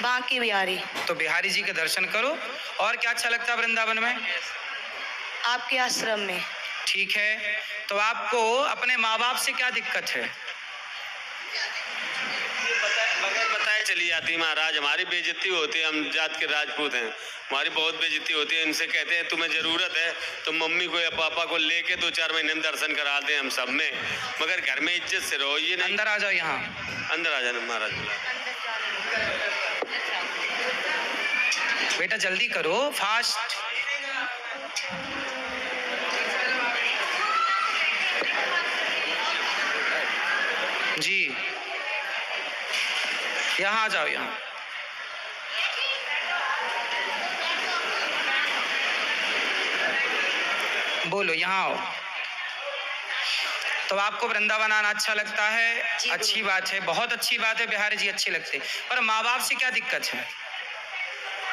बांके बिहारी। तो बिहारी जी के दर्शन करो। और क्या अच्छा लगता है वृंदावन में? आपके आश्रम में। ठीक है, तो आपको अपने माँ बाप से क्या दिक्कत है? बगैर बताए चली जाती महाराज, हमारी बेइज्जती होती है, हम जात के राजपूत हैं, हमारी बहुत बेइज्जती होती है। इनसे कहते हैं तुम्हें जरूरत है तो मम्मी को या पापा को लेके 2-4 महीने में दर्शन करा दें हम सब में, मगर घर में इज्जत से रहो। ये नहीं अंदर आ जाओ, यहाँ अंदर आ जाना महाराज। बेटा जल्दी करो, फास्ट। जी यहाँ आ जाओ, यहाँ बोलो, यहाँ आओ। तो आपको वृंदावन आना अच्छा लगता है? अच्छी बात है, बहुत अच्छी बात है, बिहारी जी अच्छे लगते। पर माँ बाप से क्या दिक्कत है?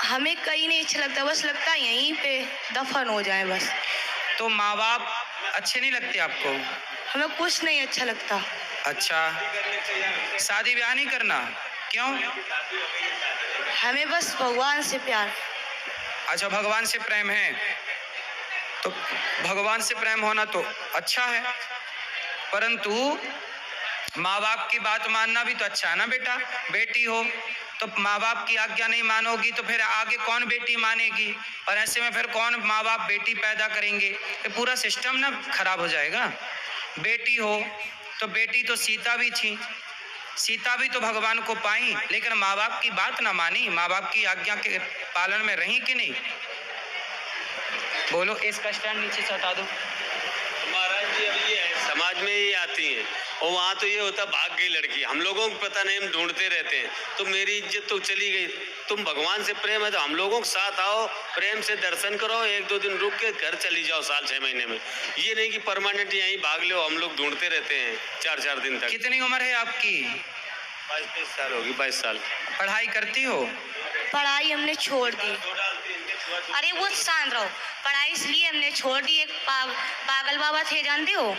हमें कहीं नहीं अच्छा लगता, बस लगता है यहीं पे दफन हो जाए बस। तो माँ बाप अच्छे नहीं लगते आपको? हमें कुछ नहीं अच्छा लगता। अच्छा, शादी ब्याह नहीं करना? क्यों? हमें बस भगवान से प्यार। अच्छा, भगवान से प्रेम है, तो भगवान से प्रेम होना तो अच्छा है, परंतु माँ बाप की बात मानना भी तो अच्छा है ना बेटा। बेटी हो तो माँ बाप की आज्ञा नहीं मानोगी तो फिर आगे कौन बेटी मानेगी, और ऐसे में फिर कौन माँ बाप बेटी पैदा करेंगे? ये पूरा सिस्टम ना खराब हो जाएगा। बेटी हो तो बेटी तो सीता भी थी, सीता भी तो भगवान को पाई, लेकिन माँ बाप की बात ना मानी, माँ बाप की आज्ञा के पालन में रही कि नहीं? बोलो, इसका स्टैंड नीचे से हटा दो। महाराज जी अब ये है, समाज में ही आती हैं, और वहाँ तो ये होता भाग गई लड़की, हम लोगों को पता नहीं, हम ढूंढते रहते हैं, तो मेरी इज्जत तो चली गई। तुम भगवान से प्रेम है तो हम लोगों के साथ आओ, प्रेम से दर्शन करो, 1-2 दिन रुक के घर चली जाओ साल 6 महीने में। ये नहीं कि परमानेंट यहीं भाग लो, हम लोग ढूंढते रहते हैं 4-4 दिन तक। कितनी उम्र है आपकी? 22-23 साल होगी, 22 साल। पढ़ाई करती हो? पढ़ाई हमने छोड़ दी। अरे वो शांत रहो। पढ़ाई इसलिए हमने छोड़ दी, एक पागल बाबा थे जानते हो,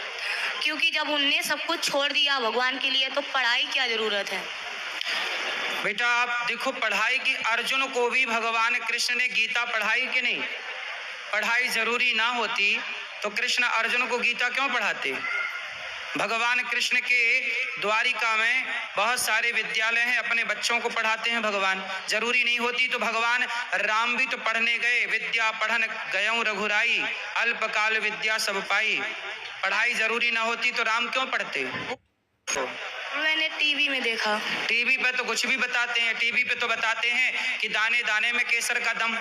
क्योंकि जब उनने सब कुछ छोड़ दिया भगवान के लिए तो पढ़ाई क्या जरूरत है। बेटा आप देखो, पढ़ाई की अर्जुन को भी भगवान कृष्ण ने गीता पढ़ाई कि नहीं? पढ़ाई जरूरी ना होती तो कृष्ण अर्जुन को गीता क्यों पढ़ाते? भगवान कृष्ण के द्वारिका में बहुत सारे विद्यालय हैं, अपने बच्चों को पढ़ाते हैं भगवान। जरूरी नहीं होती तो भगवान राम भी तो पढ़ने गए, विद्या पढ़न गयऊं रघुराई, अल्पकाल विद्या सब पाई। पढ़ाई जरूरी ना होती तो राम क्यों पढ़ते? मैंने टीवी में देखा। टीवी पे तो कुछ भी बताते हैं, टीवी पे तो बताते हैं कि दाने दाने में केसर का दम,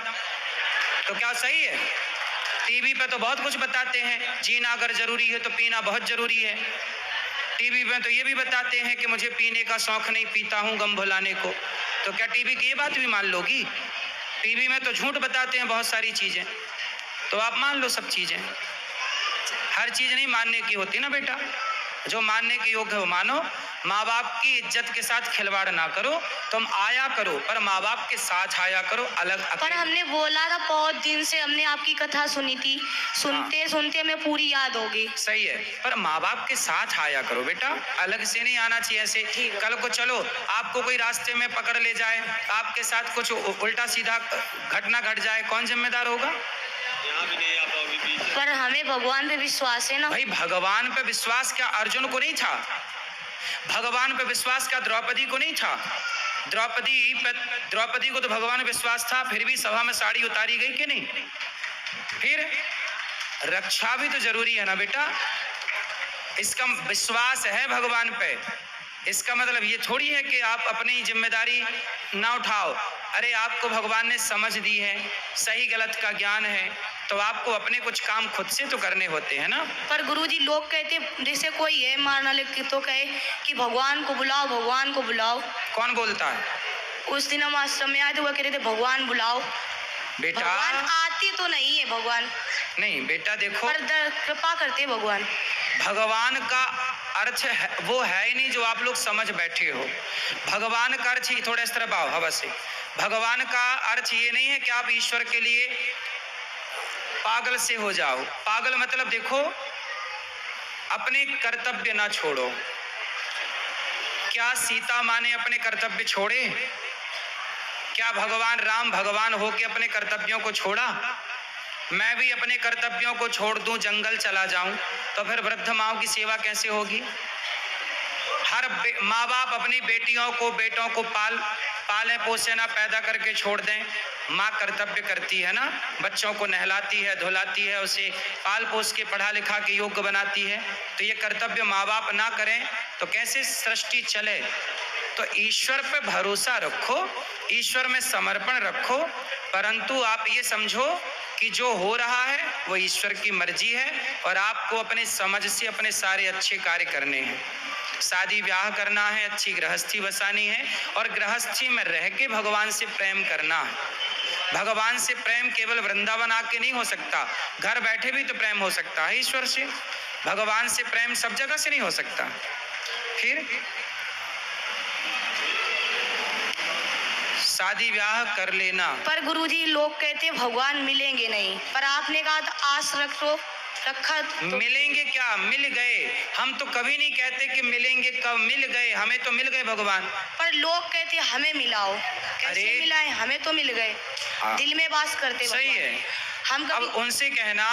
तो क्या सही है? टीवी पे तो बहुत कुछ बताते हैं, जीना अगर जरूरी है तो पीना बहुत जरूरी है। टीवी पे तो ये भी बताते हैं कि मुझे पीने का शौक नहीं, पीता हूँ गम भुलाने को, तो क्या टीवी की ये बात भी मान लोगी? टीवी में तो झूठ बताते हैं बहुत सारी चीजें, तो आप मान लो सब चीजें। हर चीज नहीं मानने की होती ना बेटा, जो मानने के योग्य हो मानो। माँ बाप की इज्जत के साथ खिलवाड़ ना करो, तुम आया करो पर माँ बाप के साथ आया करो, अलग पर हमने बोला था, बहुत दिन से हमने आपकी कथा सुनी थी, सुनते सुनते हमें पूरी याद होगी। सही है, पर माँ बाप के साथ आया करो बेटा, अलग से नहीं आना चाहिए ऐसे। कल को चलो आपको कोई रास्ते में पकड़ ले जाए, आपके साथ कुछ उल्टा सीधा घटना घट जाए, कौन जिम्मेदार होगा? यहाँ भी नहीं आ पाओगी बीच में। पर हमें भगवान पे विश्वास है ना। भाई भगवान पे विश्वास क्या अर्जुन को नहीं था? भगवान पे विश्वास क्या द्रौपदी को नहीं था? द्रौपदी को तो भगवान पे विश्वास था, फिर भी सभा में साड़ी उतारी गई कि नहीं? फिर रक्षा भी तो जरूरी है ना बेटा। इसका विश्वास है भगवान पे, इसका मतलब ये थोड़ी है कि आप अपनी जिम्मेदारी ना उठाओ। अरे आपको भगवान ने समझ दी है, सही गलत का ज्ञान है, तो आपको अपने कुछ काम खुद से तो करने होते हैं ना। पर गुरुजी लोग कहते, जैसे कोई है मारना लेके तो कहे कि भगवान को बुलाओ, भगवान को बुलाओ। कौन बोलता है? उस दिन हम आश्रम में आए थे, वो कह रहे थे भगवान बुलाओ। बेटा भगवान आते तो नहीं है भगवान, नहीं बेटा देखो, पर कृपा करते भगवान। भगवान का अर्थ है, वो है ही नहीं जो आप लोग समझ बैठे हो। भगवान का अर्थ ही, थोड़ा इस तरह आओ हवा से, भगवान का अर्थ ये नहीं है कि आप ईश्वर के लिए पागल से हो जाओ। पागल मतलब देखो, अपने कर्तव्य ना छोड़ो। क्या सीता माँ ने अपने कर्तव्य छोड़े? क्या भगवान राम भगवान होके अपने कर्तव्यों को छोड़ा? मैं भी अपने कर्तव्यों को छोड़ दूं, जंगल चला जाऊं, तो फिर वृद्ध माओं की सेवा कैसे होगी? हर माँ बाप अपनी बेटियों को बेटों को पाले पोसे ना, पैदा करके छोड़ दें। माँ कर्तव्य करती है ना, बच्चों को नहलाती है, धुलाती है, उसे पाल पोस के पढ़ा लिखा के योग्य बनाती है। तो ये कर्तव्य माँ बाप ना करें तो कैसे सृष्टि चले? तो ईश्वर पे भरोसा रखो, ईश्वर में समर्पण रखो, परंतु आप ये समझो कि जो हो रहा है वो ईश्वर की मर्जी है और आपको अपने समझ से अपने सारे अच्छे कार्य करने हैं। शादी ब्याह करना है, अच्छी गृहस्थी बसानी है और गृहस्थी में रह के भगवान से प्रेम करना है। भगवान से प्रेम केवल वृंदावन आके नहीं हो सकता, घर बैठे भी तो प्रेम हो सकता है ईश्वर से। भगवान से प्रेम सब जगह से नहीं हो सकता। फिर शादी ब्याह कर लेना। पर गुरुजी लोग कहते हैं भगवान मिलेंगे नहीं, पर आपने कहा था आस रखा तो मिलेंगे क्या? मिल गए। हम तो कभी नहीं कहते कि मिलेंगे, कब मिल गए, हमें तो मिल गए भगवान। पर लोग कहते हैं हमें मिलाओ। कैसे अरे मिलाए? हमें तो मिल गए, दिल में वास करते सही भगवान। है। हम अब कभी उनसे कहना,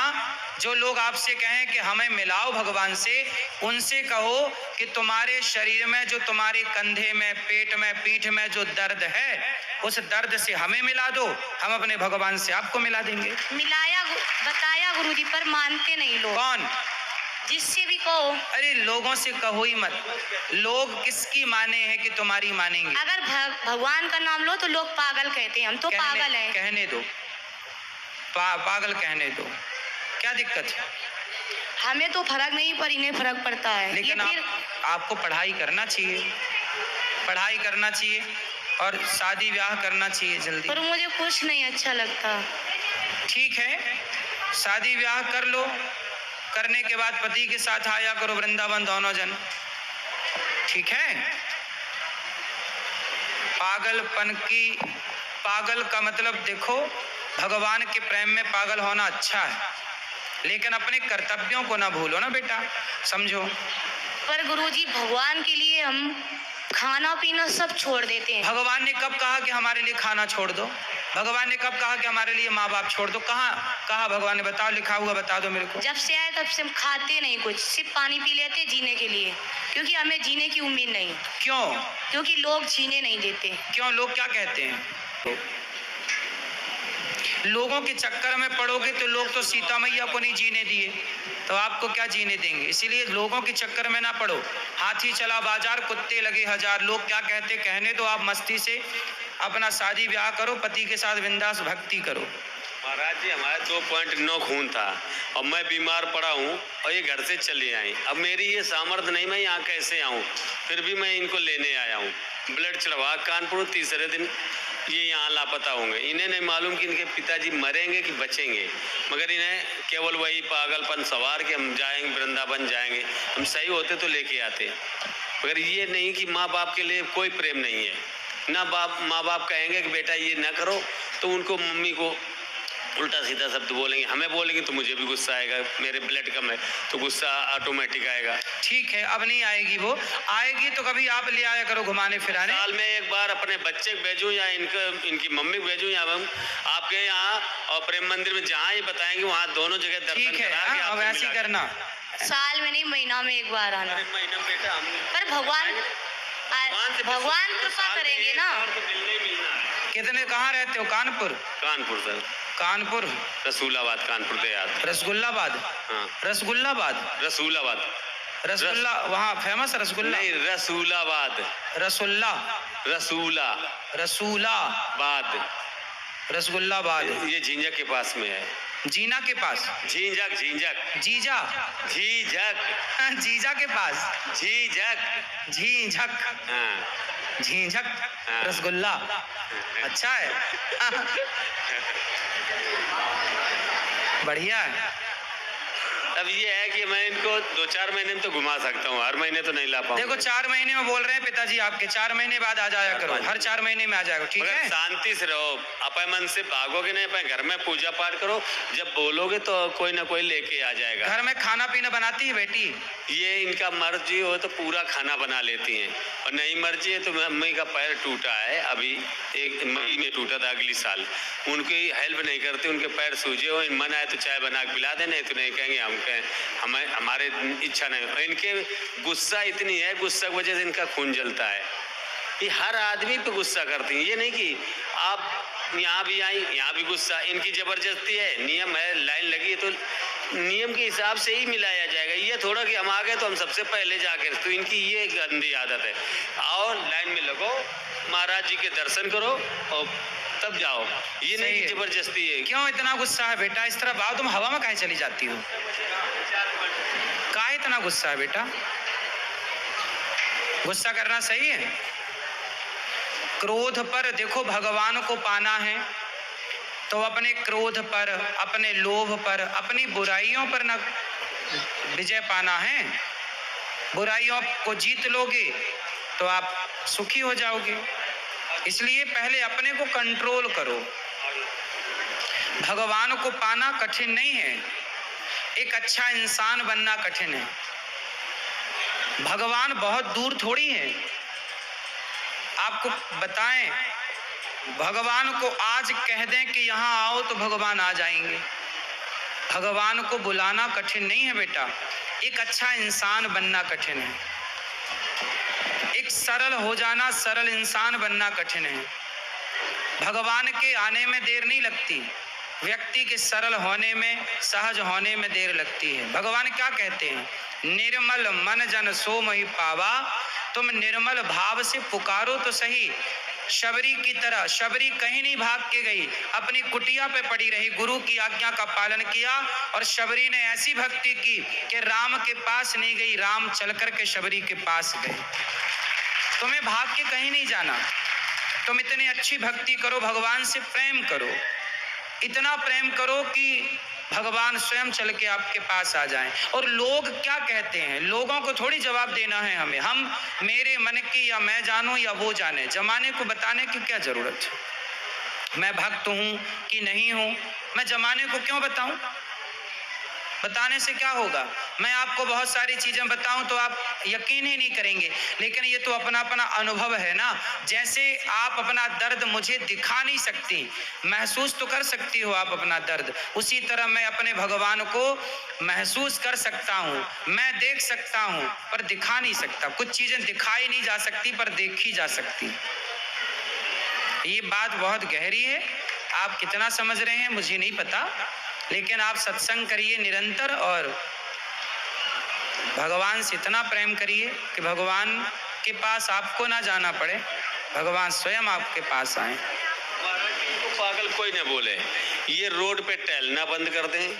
जो लोग आपसे कहें कि हमें मिलाओ भगवान से, उनसे कहो कि तुम्हारे शरीर में, जो तुम्हारे कंधे में, पेट में, पीठ में जो दर्द है, उस दर्द से हमें मिला दो, हम अपने भगवान से आपको मिला देंगे। मिलाया बताया गुरुजी, पर मानते नहीं लोग। कौन? जिससे भी कहो। अरे लोगों से कहो ही मत। लोग किसकी माने हैं कि तुम्हारी मानेंगे? अगर भगवान का नाम लो तो लोग पागल कहते हैं, हम तो पागल हैं। कहने दो, पागल कहने दो, क्या दिक्कत है? हमें तो फर्क नहीं, पर इन्हें फर्क पड़ता है। लेकिन ये फिर आपको पढ़ाई करना चाहिए, पढ़ाई करना चाहिए और शादी ब्याह करना चाहिए जल्दी। पर मुझे कुछ नहीं अच्छा लगता। ठीक है, शादी ब्याह कर लो, करने के बाद पति के साथ आया करो वृंदावन दोनों जन, ठीक है? पागल का मतलब देखो, भगवान के प्रेम में पागल होना अच्छा है, लेकिन अपने कर्तव्यों को ना भूलो ना बेटा, समझो। पर गुरुजी भगवान के लिए हम खाना पीना सब छोड़ देते हैं। भगवान ने कब कहा कि हमारे लिए खाना छोड़ दो? भगवान ने कब कहा कि हमारे लिए माँ बाप छोड़ दो? कहाँ कहा भगवान ने? बताओ, लिखा हुआ बता दो मेरे को। जब से आए तब से हम खाते नहीं कुछ, सिर्फ पानी पी लेते जीने के लिए, क्योंकि हमें जीने की उम्मीद नहीं। क्यों? क्योंकि लोग जीने नहीं देते। क्यों? लोग क्या कहते हैं? लोगों के चक्कर में पड़ोगे तो लोग तो सीता मैया को नहीं जीने दिए, तो आपको क्या जीने देंगे? इसीलिए लोगों के चक्कर में ना पड़ो। हाथी चला बाजार, कुत्ते लगे हजार, लोग क्या कहते कहने दो। आप मस्ती से अपना शादी ब्याह करो, पति के साथ बिंदास भक्ति करो। महाराज जी, हमारा 2.9 खून था और मैं बीमार पड़ा हूँ और ये घर से चले आए। अब मेरी ये सामर्थ्य नहीं, मैं यहाँ कैसे आऊँ? फिर भी मैं इनको लेने आया हूँ। ब्लड चढ़वा कानपुर, तीसरे दिन ये यहाँ लापता होंगे। इन्हें नहीं मालूम कि इनके पिताजी मरेंगे कि बचेंगे, मगर इन्हें केवल वही पागलपन सवार कि हम जाएंगे वृंदावन जाएंगे, हम सही होते तो लेके आते। मगर ये नहीं कि माँ बाप के लिए कोई प्रेम नहीं है ना। माँ बाप कहेंगे कि बेटा ये ना करो तो उनको मम्मी को उल्टा सीधा शब्द बोलेंगे, हमें बोलेंगे तो मुझे भी गुस्सा आएगा। मेरे ब्लड कम है तो गुस्सा ऑटोमेटिक आएगा। ठीक है, अब नहीं आएगी, वो आएगी तो कभी आप ले आया करो घुमाने फिराने। साल में एक बार अपने बच्चे को भेजूं या इनकी मम्मी को भेजूं, या हम आपके यहाँ और प्रेम मंदिर में जहाँ ये बताएंगे वहाँ दोनों जगह दर्शन ठीक है, करा के अब आपसे ऐसे मिला के। करना। साल में नहीं, महीना में एक बार आना। अरे महीना में बेटा हम पर भगवान कृपा करेंगे ना। तो मिलना ही मिलना है। कितने, कहाँ रहते हो? कानपुर? कानपुर सर, कानपुर, रसूलाबाद, कानपुर देहात। रसगुल्लाबाद? हाँ, रसगुल्लाबाद, रसूलाबाद। रसगुल्ला वहाँ फेमस रसगुल्ला? नहीं, रसूलाबाद, रसुल्ला, रसूलाबाद, रसगुल्लाबाद। ये झींझक के पास में है। जीना के पास? झींझक, जीजा? जीजा के पास? झींझक, हाँ। झींझक हाँ। रसगुल्ला, अच्छा है। बढ़िया है। अब ये है कि मैं इनको 2-4 महीने में तो घुमा सकता हूँ, हर महीने तो नहीं ला पाऊंगा। देखो 4 महीने में बोल रहे हैं पिताजी आपके, 4 महीने बाद आ जाया करो, हर 4 महीने में आ जाएगा, ठीक मगर है। शांति से रहो, अपने मन से भागोगे नहीं, अपने घर में पूजा पाठ करो, जब बोलोगे तो कोई ना कोई लेके आ जाएगा। घर में खाना पीना बनाती है बेटी? ये इनका मर्जी हो तो पूरा खाना बना लेती हैं, और नहीं मर्जी है तो मम्मी का पैर टूटा है, अभी 1 मई में टूटा था, अगली साल। उनकी हेल्प नहीं करती, उनके पैर सूजे हो, मन आए तो चाय बना के पिला दे, नहीं तो नहीं कहेंगे हम कहें हमें हमारे इच्छा नहीं। और इनके गुस्सा इतनी है, गुस्सा की वजह से इनका खून जलता है। ये हर आदमी पे गुस्सा करती हैं, ये नहीं कि आप यहाँ भी आई यहाँ भी गुस्सा, इनकी ज़बरदस्ती है, नियम है, लाइन लगी है तो नियम के हिसाब से ही मिलाया जाएगा। ये थोड़ा कि हम आ गए तो हम सबसे पहले जाकर, तो इनकी ये गंदी आदत है। आओ लाइन में लगो, महाराज जी के दर्शन करो और तब जाओ, ये नहीं कि जबरदस्ती है। क्यों इतना गुस्सा है बेटा? इस तरह भाव तुम हवा में काहे चली जाती हो? काहे इतना गुस्सा है बेटा? गुस्सा करना सही है? क्रोध पर देखो, भगवान को पाना है तो अपने क्रोध पर, अपने लोभ पर, अपनी बुराइयों पर न विजय पाना है। बुराइयों को जीत लोगे तो आप सुखी हो जाओगे। इसलिए पहले अपने को कंट्रोल करो। भगवान को पाना कठिन नहीं है, एक अच्छा इंसान बनना कठिन है। भगवान बहुत दूर थोड़ी है। आपको बताएं, भगवान को आज कह दें कि यहाँ आओ तो भगवान आ जाएंगे। भगवान को बुलाना कठिन नहीं है बेटा, एक अच्छा इंसान बनना कठिन है। एक सरल हो जाना, सरल इंसान बनना कठिन है। भगवान के आने में देर नहीं लगती, व्यक्ति के सरल होने में, सहज होने में देर लगती है। भगवान क्या कहते हैं? निर्मल मन जन सो महि पावा। तुम निर्मल भाव से पुकारो तो सही। शबरी की तरह, शबरी कहीं नहीं भाग के गई, अपनी कुटिया पे पड़ी रही, गुरु की आज्ञा का पालन किया, और शबरी ने ऐसी भक्ति की कि राम के पास नहीं गई, राम चल कर के शबरी के पास गए। तुम्हें भाग के कहीं नहीं जाना, तुम इतनी अच्छी भक्ति करो, भगवान से प्रेम करो, इतना प्रेम करो कि भगवान स्वयं चल के आपके पास आ जाएं। और लोग क्या कहते हैं, लोगों को थोड़ी जवाब देना है हमें। हम मेरे मन की या मैं जानूं या वो जाने, जमाने को बताने की क्या जरूरत है? मैं भक्त हूं कि नहीं हूं, मैं जमाने को क्यों बताऊं? बताने से क्या होगा? मैं आपको बहुत सारी चीजें बताऊं तो आप यकीन ही नहीं करेंगे, लेकिन ये तो अपना अपना अनुभव है ना। जैसे आप अपना दर्द मुझे दिखा नहीं सकती, महसूस तो कर सकती हो आप अपना दर्द, उसी तरह मैं अपने भगवान को महसूस कर सकता हूँ, मैं देख सकता हूँ पर दिखा नहीं सकता। कुछ चीजें दिखाई नहीं जा सकती पर देखी जा सकती। ये बात बहुत गहरी है, आप कितना समझ रहे हैं मुझे नहीं पता, लेकिन आप सत्संग करिए निरंतर और भगवान से इतना प्रेम करिए कि भगवान के पास आपको ना जाना पड़े, भगवान स्वयं आपके पास आए। पागल कोई न बोले, ये रोड पे टहलना बंद कर दें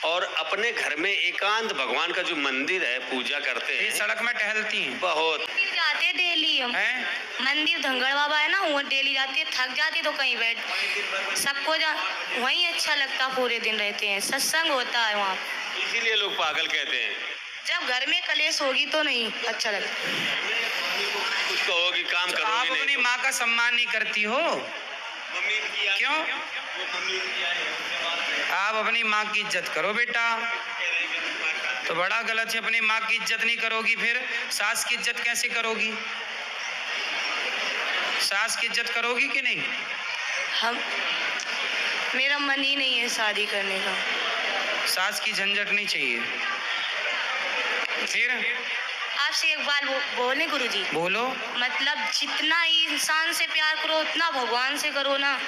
और अपने घर में एकांत भगवान का जो मंदिर है पूजा करते हैं। ये सड़क में टहलती हैं बहुत मंदिर जाते डेली हम हैं? मंदिर धंगड़ बाबा है ना, वो डेली जाती है, थक जाती तो कहीं बैठ, सबको वहीं अच्छा लगता, पूरे दिन रहते हैं, सत्संग होता है वहाँ। इसीलिए लोग पागल कहते हैं। जब घर में कलेश होगी तो नहीं अच्छा लगता। कुछ कहोगी काम तो करोगी आप नहीं अपनी तो। माँ का सम्मान नहीं करती हो, क्यों? आप अपनी माँ की इज्जत करो बेटा। तो बड़ा गलत है, अपनी माँ की इज्जत नहीं करोगी, फिर सास की इज्जत कैसे करोगी? सास की इज्जत करोगी कि नहीं? हम मेरा मन ही नहीं है शादी करने का। सास की झंझट नहीं चाहिए। फिर आपसे एक बात बोले गुरुजी, बोलो। मतलब जितना ही इंसान से प्यार करो उतना भगवान से करो ना,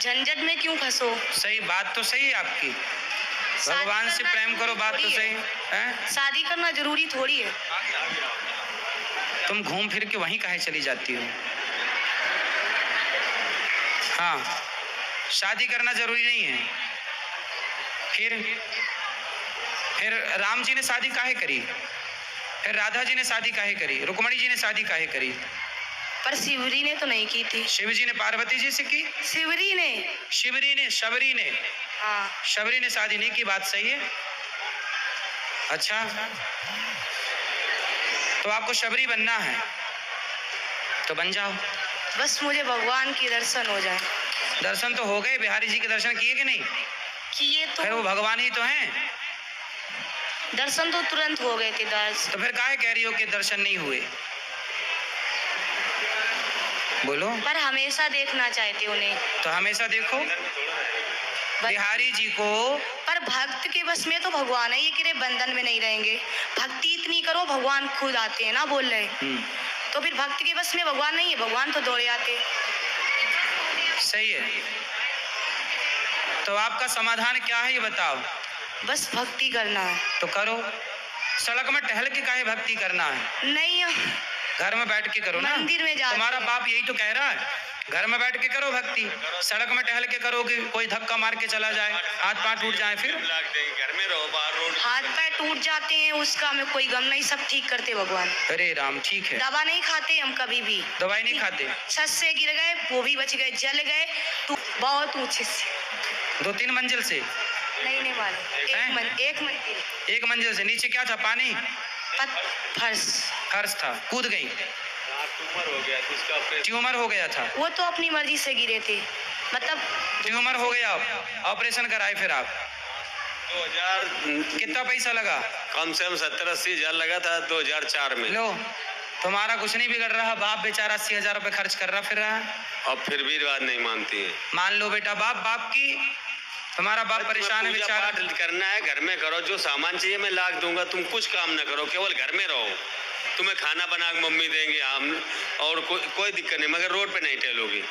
झंझट में क्यों फंसो। सही बात तो सही है आपकी, भगवान से प्रेम करो, बात तो सही है। शादी करना जरूरी थोड़ी है। तुम घूम फिर के वहीं काहे चली जाती हो? हाँ, शादी करना जरूरी नहीं है। फिर राम जी ने शादी काहे करी? फिर राधा जी ने शादी काहे करी? रुक्मणी जी ने शादी काहे करी? पर शिवरी ने तो नहीं की थी। शिव जी ने पार्वती जी से की, शिवरी ने, शबरी ने हाँ शबरी ने शादी नहीं की, बात सही है। अच्छा, तो आपको शबरी बनना है तो बन जाओ। बस मुझे भगवान की दर्शन हो जाए। दर्शन तो हो गए, बिहारी जी के दर्शन किए कि नहीं? किए फिर वो तो, भगवान ही तो हैं। दर्शन तो तुरंत हो गए थे दर्शन। तो फिर काहे कह रही हो कि दर्शन नहीं हुए? बोलो। पर हमेशा देखना चाहते उन्हें। तो हमेशा देखो बिहारी जी को। पर भक्त के बस में तो भगवान है, ये कि बंधन में नहीं रहेंगे। भक्ति इतनी करो भगवान खुद आते हैं ना, बोल रहे। तो फिर भक्त के बस में भगवान नहीं है, भगवान तो दौड़े आते। सही है। तो आपका समाधान क्या है ये बताओ। बस भक्ति करना है तो करो। सड़क में टहल के काहे भक्ति करना है? नहीं, घर में बैठ के करो ना। मंदिर में जाके। तुम्हारा बाप यही तो कह रहा है, घर में बैठ के करो भक्ति। सड़क में टहल के करोगे, कोई धक्का मार के चला जाए, हाथ पांव टूट जाए, फिर घर में रहो, बाहर रोड हाथ पैर टूट जाते हैं, उसका हमें कोई गम नहीं, सब ठीक करते भगवान। अरे राम, ठीक है। दवा नहीं खाते हम कभी भी। दवाई नहीं खाते? छत से गिर गए वो भी बच गए, जल गए तो बहुत ऊंचे से। 2-3 मंजिल से? नहीं मालूम, एक मंजिल से। नीचे क्या था? पानी? फर्श था, कूद गई। ट्यूमर हो गया तो उसका ऑपरेशन। ट्यूमर हो गया था? वो तो अपनी मर्जी से गिरे थे, मतलब ट्यूमर हो गया, ऑपरेशन कराए फिर आप? 2000 कितना पैसा लगा? कम से कम 70-80 हजार लगा था 2004 में। लो, तुम्हारा कुछ नहीं बिगड़ रहा, बाप बेचारा 80 हजार रुपए खर्च कर रहा फिर रहा है। अब फिर भी बात नहीं मानती है। मान लो बेटा, बाप की, तुम्हारा बाप परेशान है बेचारा। पाठ करना है घर में करो, जो सामान चाहिए मैं ला दूंगा, तुम कुछ काम ना करो, केवल घर में रहो। तुम्हें खाना बना के मम्मी देंगे हम, और कोई दिक्कत नहीं, मगर रोड पे नहीं टहलोगी।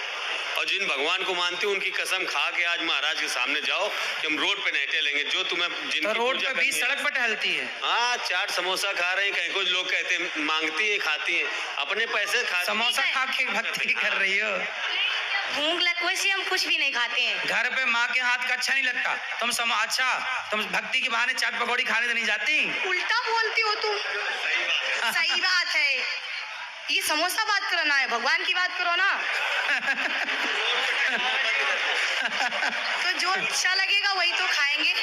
और जिन भगवान को मानते हो उनकी कसम खा के आज महाराज के सामने जाओ कि हम रोड पे नहीं टहलेंगे। जो तुम्हें जिनकी तो रोड पे बीच सड़क पर टहलती है? हाँ, चाट समोसा खा रहे हैं, कहीं कुछ लोग कहते हैं मांगती है, खाती है, अपने पैसे खाती। समोसा खा के भक्ति कर रही हो? भूख लग, वैसे हम कुछ भी नहीं खाते हैं। घर पे माँ के हाथ का अच्छा नहीं लगता? अच्छा, तुम भक्ति के बहाने चाट पकौड़ी खाने तो नहीं जाती? उल्टा बोलती हो तुम। सही बात है, ये समोसा बात करना है, भगवान की बात करो ना। तो जो अच्छा लगेगा वही तो खाएंगे।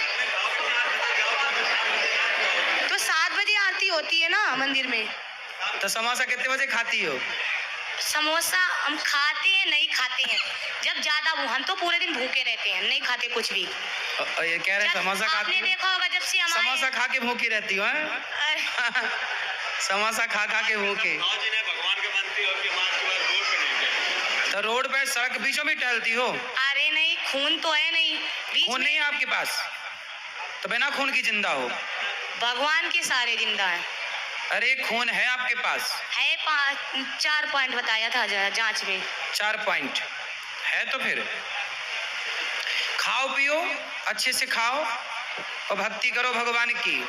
तो 7 बजे आरती होती है ना मंदिर में। तो समोसा कितने बजे खाती हो? समोसा हम खाते हैं, नहीं खाते हैं जब ज्यादा, हम तो पूरे दिन भूखे रहते हैं, नहीं खाते कुछ भी। ये कह रहे समोसा खाती आपने देखा होगा जब से हमारे समोसा खा के भूखी रहती हो? समोसा खा के भूखे। भगवान के मानती हो कि माँ के बाद रोड पे नहीं, तो रोड पे सड़क बीचों में टहलती हो? अरे नहीं, खून तो है नहीं बीच खून में। नहीं है आपके पास? तो बिना खून की जिंदा हो? भगवान के सारे जिंदा है। अरे खून है आपके पास? है 4 पॉइंट बताया था जांच में। 4 पॉइंट है? तो फिर खाओ पियो, अच्छे से खाओ और भक्ति करो भगवान की,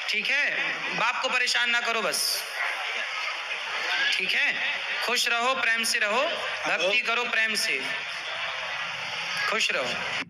ठीक है? बाप को परेशान ना करो बस, ठीक है? खुश रहो, प्रेम से रहो, भक्ति करो प्रेम से, खुश रहो।